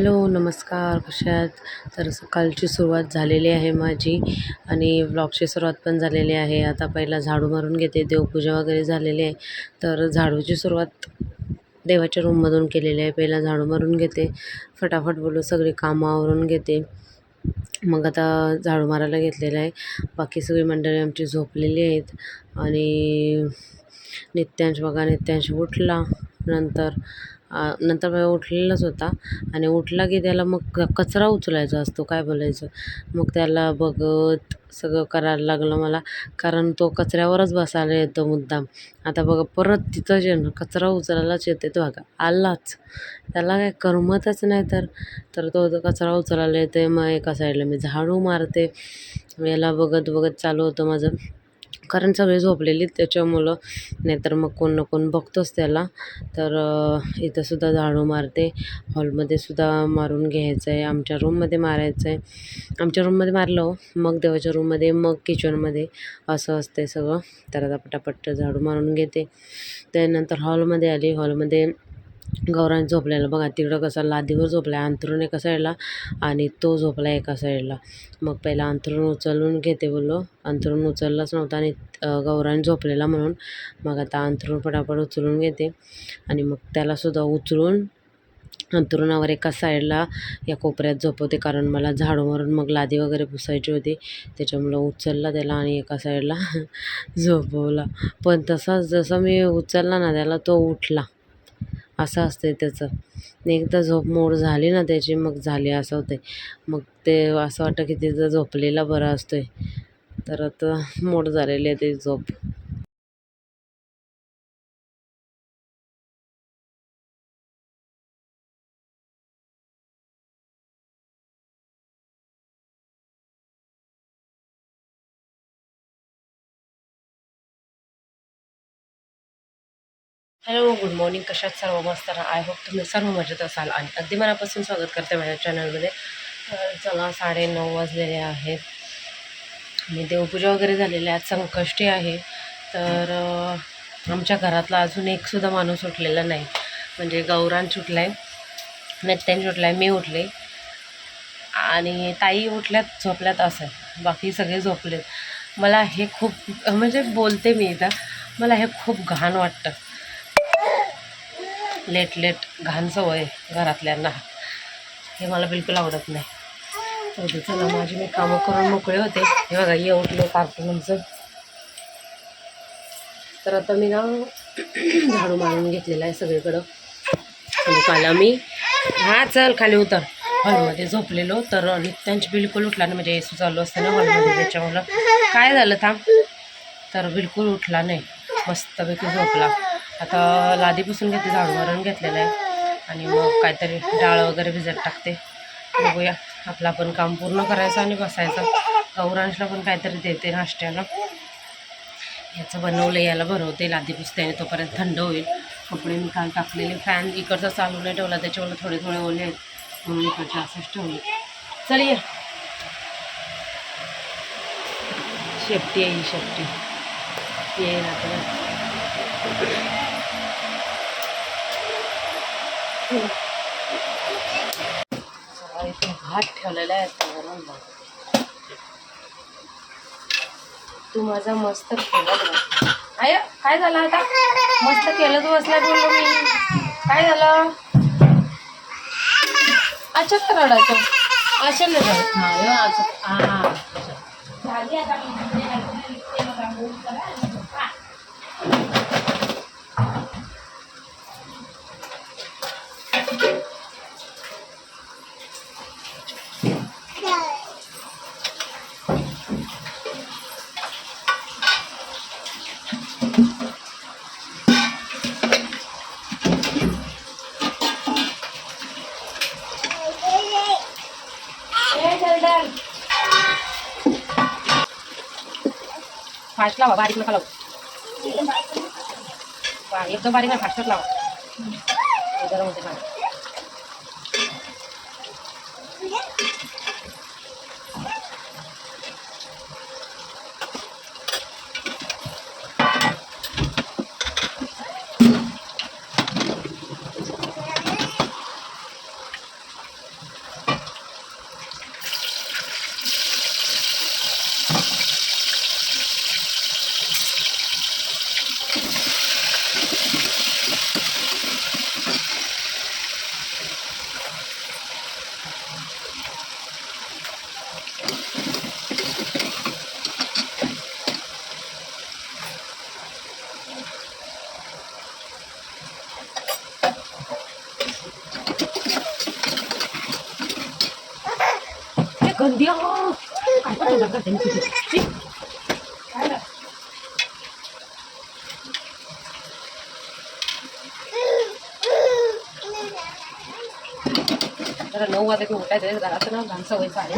Hello, नमस्कार. कशा आहात? तर सकाळची सुरुवात झालेली आहे माझी आणि व्लॉगची सुरुवात पण झालेली आहे. आता पहिला झाडू मारून घेते. देवपूजा वगैरे झालेली आहे. तर झाडूची सुरुवात देवाच्या रूममधून केलेली आहे. पहिला झाडू मारून घेते. फटाफट बोलू सगळी कामं आवरून घेते. मग आता झाडू मारायला घेतलेलं आहे. बाकी सगळी मंडळी आमची झोपलेली आहेत आणि नित्यांश बघा, नित्यांश उठला. नंतर नंतर उठलेलाच होता आणि उठला की त्याला मग कचरा उचलायचा असतो, काय बोलायचं. मग त्याला बघत सगळं करायला लागलं मला, कारण तो कचऱ्यावरच बसायला येतो मुद्दाम. आता बघा परत तिथंच येणं, कचरा उचलायलाच येते तो बघा, आलाच. त्याला काय करमतच नाही तर तो कचरा उचलायला येते. मग एका साईडला मी झाडू मारते. याला बघत बघत चालू होतं माझं, कारण सगळे झोपलेली त्याच्यामुळं. नाहीतर मग कोण ना कोण बघतोच त्याला. तर इथंसुद्धा झाडू मारते. हॉलमध्ये सुद्धा मारून घ्यायचं आहे. आमच्या रूममध्ये मारायचं आहे. आमच्या रूममध्ये मारलं हो, मग देवाच्या रूममध्ये, मग किचनमध्ये, असं असते सगळं. तर आता पटापट झाडू मारून घेते. त्यानंतर हॉलमध्ये आली. हॉलमध्ये गौरांश झोपलेला बघा, तिकडं कसा लादीवर झोपला आहे, अंथरूण एका साईडला आणि तो झोपला एका साईडला. मग पहिला अंथरूण उचलून घेते बोललो, अंथरूण उचललाच नव्हता आणि गौरांश झोपलेला म्हणून. मग आता अंथरूण पटापट उचलून घेते आणि मग त्यालासुद्धा उचलून अंथरुणावर एका साईडला या कोपऱ्यात झोपवते, कारण मला झाडू मारून मग लादी वगैरे पुसायची होती. त्याच्यामुळं उचलला त्याला आणि एका साईडला झोपवला. पण तसाच जसं मी उचलला ना त्याला, तो उठला. असं असते त्याचं. एकदा झोप मोड झाली ना त्याची, मग झाली असं होते. मग ते असं वाटतं की तिथं झोपलेला बरा असतोय. तर आता मोड झालेली आहे ती झोप. Hello, good morning. कशात सर्व मस्त ना. आय होप तुम्ही सर्व मजेत असाल आणि अगदी मनापासून स्वागत करते माझ्या चॅनलमध्ये. तर चला, 9:30 वाजलेले आहेत आणि देवपूजा वगैरे झालेली आहे. आज संकष्टी आहे. तर आमच्या घरातला अजून एकसुद्धा माणूस उठलेला नाही. म्हणजे गौरांश उठला आहे, नित्यांश उठला आहे, मी उठले आणि ताई उठल्यात झोपल्यात असं. बाकी सगळे झोपलेत. मला हे खूप म्हणजे बोलते मी इथं, मला हे खूप घाण वाटतं. लेट लेट घाण सवय घरातल्यांना, हे मला बिलकुल आवडत नाही. तर चला, माझी मी कामं करून मोकळे होते. हे बघा, ये उठलं कार्टूनचं. तर आता मी ना झाडू मारून घेतलेला आहे सगळीकडं. आणि काल आम्ही चल खाली उतर, हॉलमध्ये झोपलेलो. तर नित्यांश बिलकुल उठला नाही, म्हणजे एसी चालू असतं ना हॉलमध्ये, त्याच्यामुळं. काय झालं थांब. तर बिलकुल उठला नाही, मस्तपैकी झोपला. आता लादीपासून घेते, झाडू मारून घेतलेलं आहे आणि मग काहीतरी डाळ वगैरे भिजत टाकते. बघूया, आपलं आपण काम पूर्ण करायचं आणि बसायचं. गौरांशला पण काहीतरी देते नाश्त्याला. याचं बनवलं, याला भरवते, लादी पुसते आणि तोपर्यंत थंड होईल. कपडे मी काल टाकलेले, फॅन इकडचा चालू नाही ठेवला, त्याच्यामुळे थोडे थोडे ओले आहेत म्हणून इकडचे असंच ठेवले. चल ये, शेपटी आहे ही, शेपटी ये ना. इथे भात ठेवलेला आहे गरम भात. तू माझा मस्त खेळत आय, काय झालं आता. मस्त खेळत बसला बोललो मी. काय झालं. अच्छा तर रडायचं अशा नाही रडत. झाली आता. फास्ट लावा, बारीक नका लावू. एकदम बारीक ना, फास्टच लावा. गरम होते पाणी. गंदी काय जरा 9 वाजता की उठायचं घरात ना घाण सवय सकाळी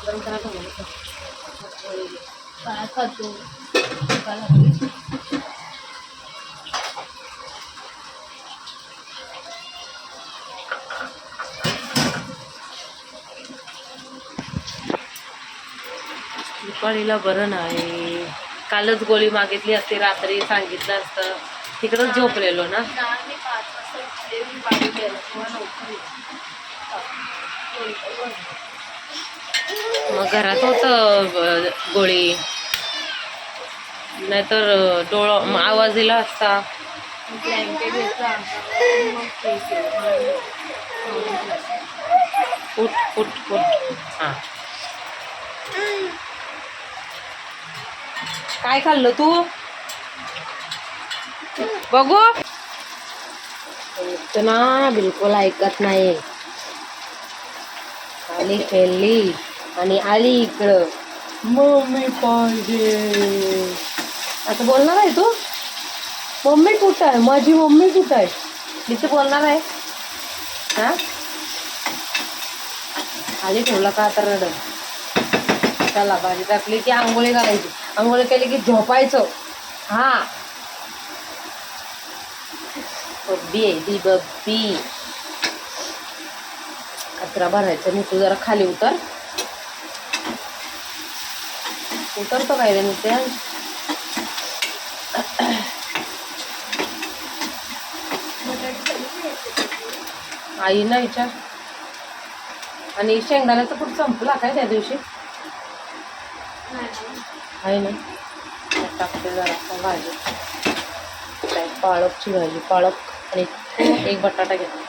गरम करा खातो दुपारीला बरं नाही. कालच गोळी मागितली असती, रात्री सांगितलं असतं, तिकडंच झोपलेलो ना. मग घरात होतं गोळी, नाहीतर आवाज दिला असता. उठ उठ उठ. हां काय खाल्लं तू बघू? ना बिलकुल ऐकत नाही. आली खेळली आणि आली इकडं मम्मी पाहिजे आता बोलणार आहे तू. मम्मी कुठं आहे? माझी मम्मी कुठं आहे? तिथे बोलणार आहे. हा आली ठेवला का आता रड. चला भाजी टाकली की आंघोळी घालायची, आंघोळी केली की झोपायचं. हा बब्बी आहे ती बब्बी. कचरा भरायचा नाही. तू जरा खाली उतर. उतरतो काय रे ते? आई ना विचार. आणि शेंगदाण्याचा खूप संपला काय त्या दिवशी? आहे ना, टाकते जरा भाजी. काय पालकची भाजी, पालक आणि एक बटाटा घेतला.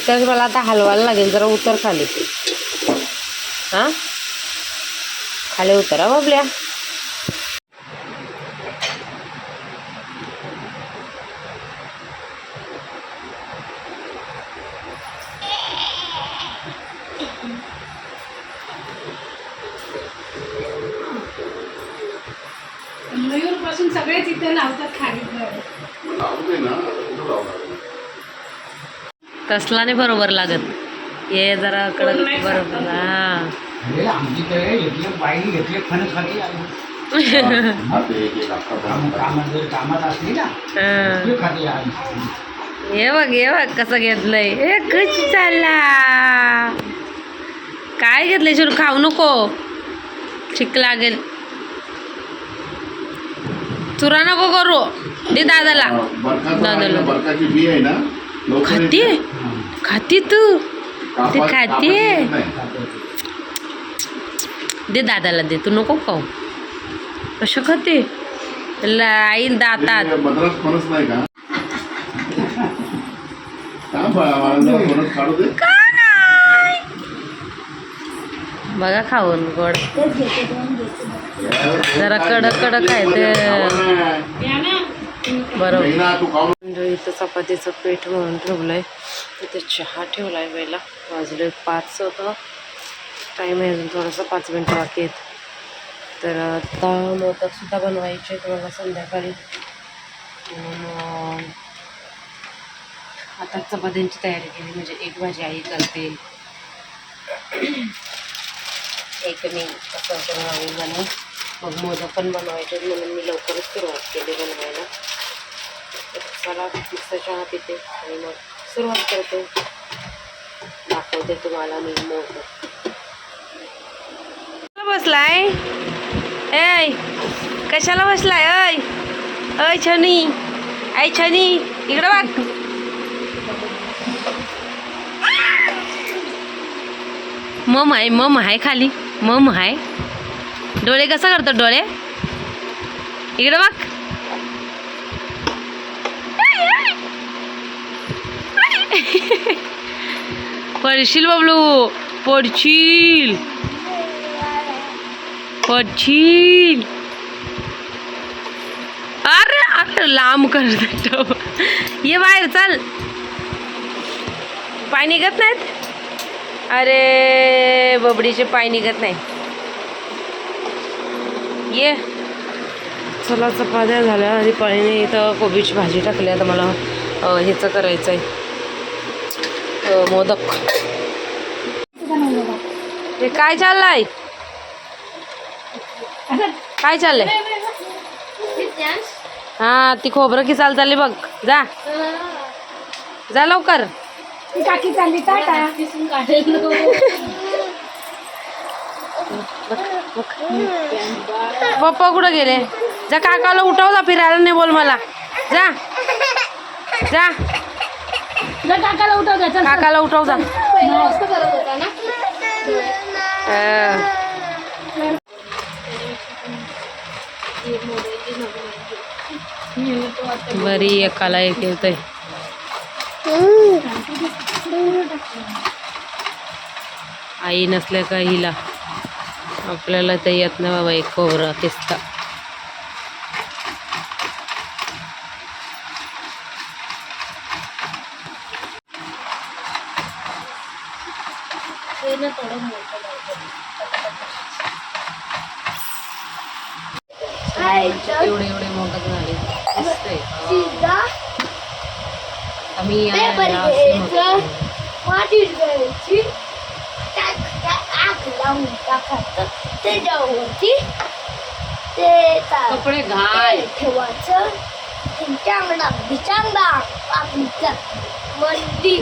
त्याच मला आता हलवायला लागेल. जरा उतर खाली. हां खाली उतरा बाबल्या. मयूर पासून सगळेच इथे लावतात खाली. तसला नाही बरोबर लागत. हे जरा कडक बरोबर. हा हे बघ कसं घेतलंय. हे कच चालला. काय घेतलंय? शिरू खाऊ नको, चिक लागेल. चुरा नको करू. दे दादाला. खाते खाते तू ते खाते. दे दादाला दे. तू नको खाऊ. कशा खाते? आई दातात. बघा खाऊन गोड. जरा कडक कडक आहे ते बरोबर. इथं चपातीचं पीठ म्हणून ठेवलंय. इथे चहा ठेवलाय. वेळेला वाजले 5 होतं. टाईम आहे अजून थोडंसं 5 मिनटं बाकी आहेत. तर आता मोदक सुद्धा बनवायचे तुम्हाला संध्याकाळी. म्हणून आता चपात्यांची तयारी केली, म्हणजे एक भाजी आई करते, एक मी असं बनवून मग मोदक पण बनवायचे, म्हणून मी लवकरच सुरुवात केली बनवायला. तर चला मस्त चहा पिते आणि मग सुरुवात करते, दाखवते तुम्हाला मी मोदक. बसलाय ऐ, कशाला बसलाय? ऐ ऐ छनी, ऐ छनी, इकडं बघ. मम आहे खाली, मम आहे. डोळे कसं करतो डोळे? इकडं बघ. पडशील बबलू, पडशील पडशील. अरे अरे लांब करत. ये बाहेर चल, पाय निघत नाहीत. अरे बबडीचे पाय निघत नाही. ये चला, चपात्या झाल्या आणि पळीने इथं कोबीची भाजी टाकली. आता मला ह्याचं करायचं आहे मोदक. हे काय चाललंय? काय चाललंय? हा, ती खोबरं की चालली बघ. जा जा लवकर. काकी चालली टाटा. पप्पा कुठं गेले? जा काकाला उठव, जा फिरायला नाही बोल मला. जा जा काकाला उठव, काकाला उठव जा. बरी एकाला एक येतंय. आई नसल्या का हिला, आपल्याला तर येत नाही बाबा एक खोबरं किसता. एवढे एवढे मोदक झाले. आम्ही कपडे घाल ठेवायचं. चांगला चांगला आपलीचा मंदी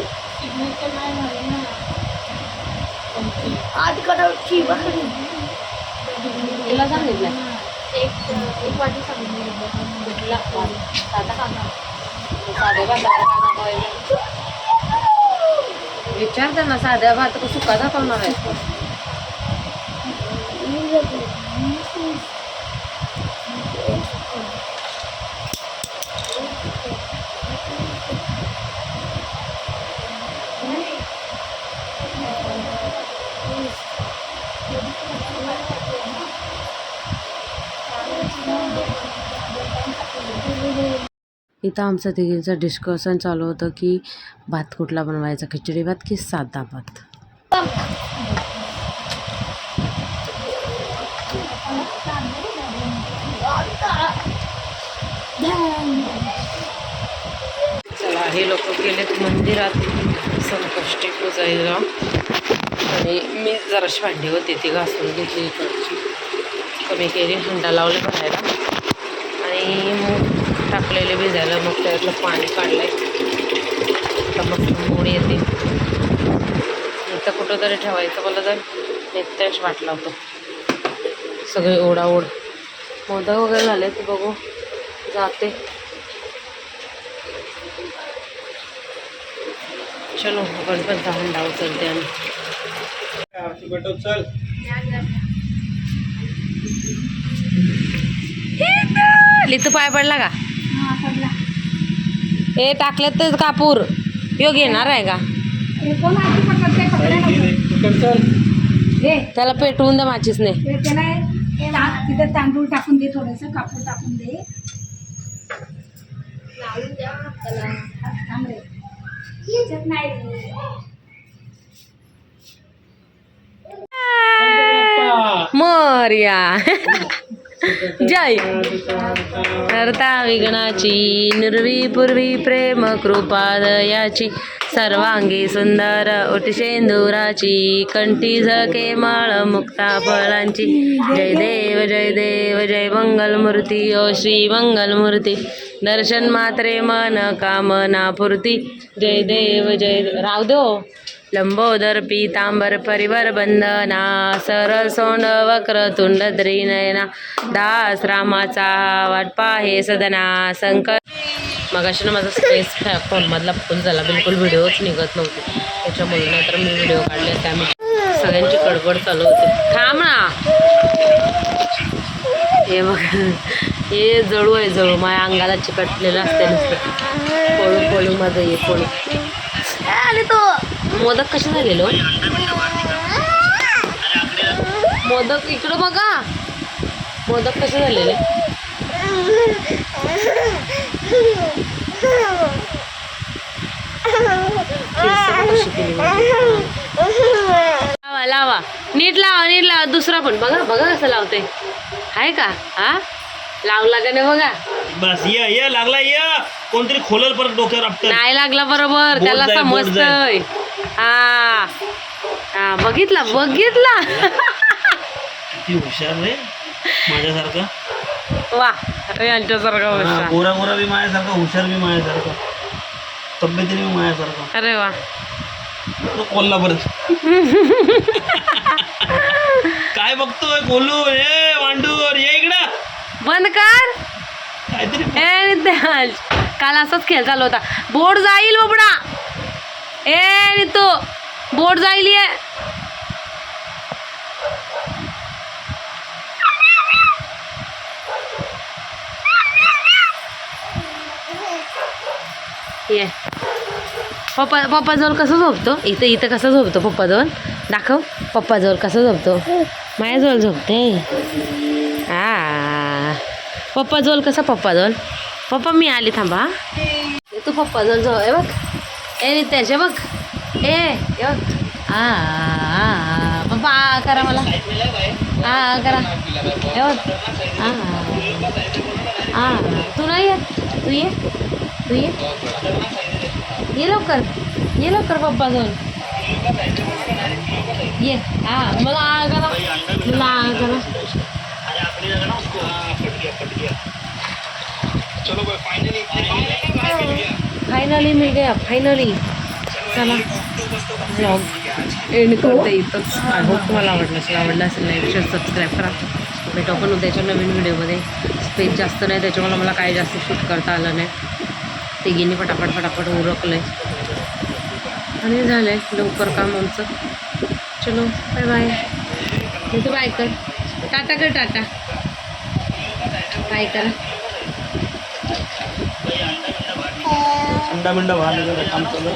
आज कडची बकरी तिला सांगितलं एक वाटी सांगितलं. साधा कांदा, साधे भात विचारते ना, साध्या भात का सुका दाखवणार आहे? इथं आमचं तिघींचं डिस्कशन चालू होतं की भात कुठला बनवायचा, खिचडी भात की साधा भात. चला, हे लोक गेलेत मंदिरात संकष्टी पूजायला आणि मी जराशी भांडी होती ती घासून घेतली, इकडची कमी केली, हंडा लावले भरायला आणि मग टाकलेले भिजायला. मग त्यातलं पाणी काढलंय. आता मस्त मोड येते. इथं कुठं तरी ठेवायचं मला तर नेत्याश वाटला होतो. सगळे ओढाओढ मोदक वगैरे झाले ते बघू जाते. चलो गणपतीचा हंडा उचलते आम्ही. लितू पाय पडला का? हे टाकलेत ते कापूर यो घेणार आहे का? त्याला पेटवून द्या माचीस नाही. तिथं तांदूळ टाकून दे, थोडंसं कापूर टाकून दे. मोरया जय करता विघ्नाची निर्वी पूर्वी प्रेम कृपा दयाची सर्वांगी सुंदर ओटी शेंदुराची कंठी झके माळ मुक्ता फळांची जय देव जय मंगलमूर्ती ओ श्री मंगलमूर्ती दर्शन मात्रे मन कामना पूर्ती जय देव राव दो लंबोदर पीतांबर परिवर बंदना सरळ सोंड वक्र तुंड त्रिनयना दास रामाचा वाट पाहे सदना संकट मगाशी ना माझा स्पेस फोनमधला फुल झाला, बिलकुल व्हिडिओच निघत नव्हते त्याच्यामुळे, नाहीतर मी व्हिडिओ काढले त्यामुळे सगळ्यांची गडबड चालू होती. थांब ना, हे बघ हे जळू आहे, जळू माझ्या अंगाला चिकटलेलं असते नुसतं पळू पळू माझं हे पळू. आणि तो मोदक कसे झालेलो, मोदक इकडं बघा, मोदक कसे झालेले. लावा लावा नीट लावा दुसरा पण बघा बघा कसं लावते आहे का. हा लावला का नाही बघा. बस ये लागला कोणतरी खोलल परत डोक्यावर आपटल. नाही लागला बरोबर, त्याला समजतंय. हा हा बघितला किती हुशार रे माझ्यासारखा. वा यांच्यासारखा हुशार. गोरा गोरा बी माझ्यासारखा, हुशार बी माझ्यासारखा, तब्येतीने बी माझ्यासारखा. अरे वा तो कोल्हा परत काय बघतोय कोल्हू. ए वांडूर ये इकडं, बंद कर. काहीतरी ए नित्याज काल असाच खेळ चालू होता. बोर्ड जाईल बाबडा. ए नितू बोर्ड जाईल ये. ये पप्पाजवळ कसं झोपतो. इथं कसं झोपतो पप्पाजवळ, दाखव. पप्पाजवळ कसं झोपतो. माझ्याजवळ झोपते. हा पप्पाजवळ कसा, पप्पाजवळ. पप्पा मी आली थांबा. तू पप्पाजवळ जाऊ. ए बघ ए नित्याचे बघ. ए बघ. पप्पा करा मला. करा हे बघ. तू नाही येत. तू ये लवकर पप्पाजवळ ये. मला करा. फायनली मिल गया फायनली. चला ब्लॉग एंड करते इथंच. आय होप तुम्हाला आवडलं असेल. लाईक शेअर सबस्क्राईब करा. भेटू आपण उद्याच्या नवीन व्हिडिओमध्ये. स्पेस जास्त नाही त्याच्यामुळे मला काही जास्त शूट करता आलं नाही. तिघींनी फटाफट उरकलं आणि झालं आहे लवकर काम आमचं. चलो बाय बाय. तू बाय कर. टाटा कर. टाटा बाय करा. अंडा बिंडा बाहेर काम चालू.